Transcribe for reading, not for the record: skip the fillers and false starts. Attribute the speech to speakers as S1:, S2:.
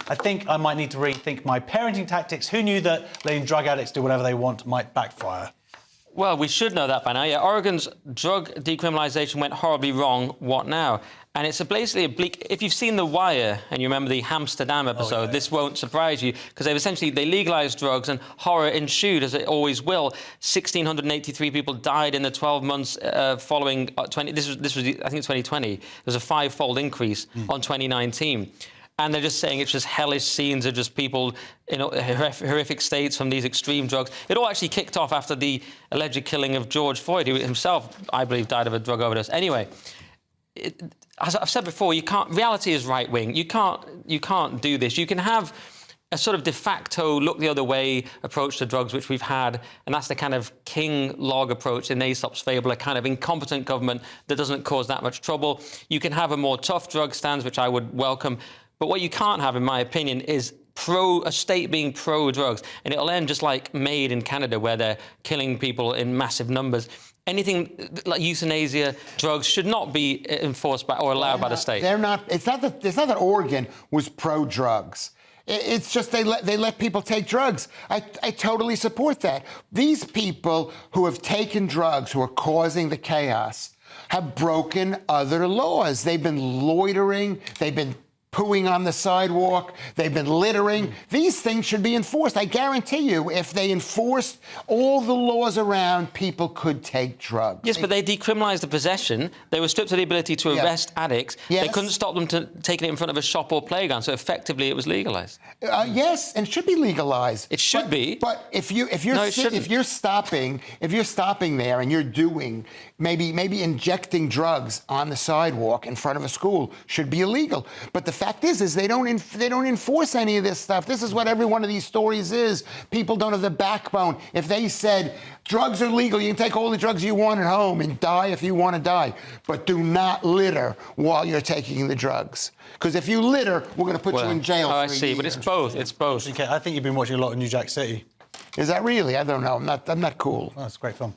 S1: I think I might need to rethink my parenting tactics. Who knew that letting drug addicts do whatever they want might backfire?
S2: Well, we should know that by now. Yeah, Oregon's drug decriminalisation went horribly wrong. What now? And it's basically a bleak... If you've seen The Wire and you remember the Amsterdam episode, this won't surprise you, because they legalised drugs and horror ensued, as it always will. 1,683 people died in the 12 months following... This was, I think, 2020. There was a five-fold increase on 2019. And they're just saying it's just hellish scenes of just people in horrific states from these extreme drugs. It all actually kicked off after the alleged killing of George Floyd, who himself, I believe, died of a drug overdose. Anyway, as I've said before, reality is right-wing. You can't do this. You can have a sort of de facto look-the-other-way approach to drugs, which we've had, and that's the kind of king-log approach in Aesop's fable, a kind of incompetent government that doesn't cause that much trouble. You can have a more tough drug stance, which I would welcome. But what you can't have, in my opinion, is a state being pro-drugs. And it'll end just like MAID in Canada, where they're killing people in massive numbers. Anything like euthanasia, drugs, should not be enforced by or allowed by the state.
S3: It's not that Oregon was pro-drugs. It's just they let people take drugs. I totally support that. These people who have taken drugs, who are causing the chaos, have broken other laws. They've been loitering. They've been pooing on the sidewalk, they've been littering. These things should be enforced. I guarantee you, if they enforced all the laws around, people could take drugs.
S2: Yes, but they decriminalised the possession. They were stripped of the ability to arrest addicts.
S3: Yes.
S2: They couldn't stop them taking it in front of a shop or playground, so effectively it was legalised.
S3: Yes, and it should be legalised.
S2: It should be.
S3: But if you're stopping there and you're doing maybe injecting drugs on the sidewalk in front of a school, should be illegal. But the fact is they don't enforce any of this stuff. This is what every one of these stories is. People don't have the backbone. If they said drugs are legal, you can take all the drugs you want at home and die if you want to die, but do not litter while you're taking the drugs. Because if you litter, we're going to put you in jail.
S2: I see, but it's both. It's both.
S1: Okay, I think you've been watching a lot of New Jack City.
S3: Is that really? I don't know. I'm not cool.
S1: Oh, that's a great film.